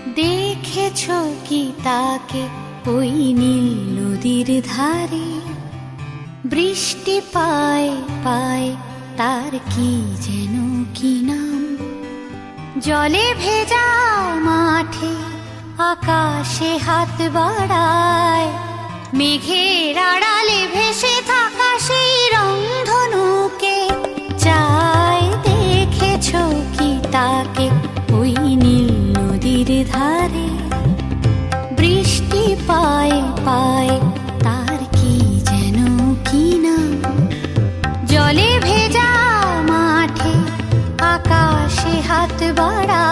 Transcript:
দেখেছ কি তাকে ওই নীল নদীর ধারে? বৃষ্টি পায় পায় তার কি যেন কি নাম। জলে ভেজা মাঠে আকাশে হাত বাড়ায়, মেঘের আড়ালে ভেসে থাকা সেই রংধনুকে চায়। দেখেছ কি তাকে ওই নীল নদীর ধারে? বৃষ্টি পায় পায় তার কি যেন কি নাম। জলে ভেজা মাঠে আকাশে হাত বাড়ায়,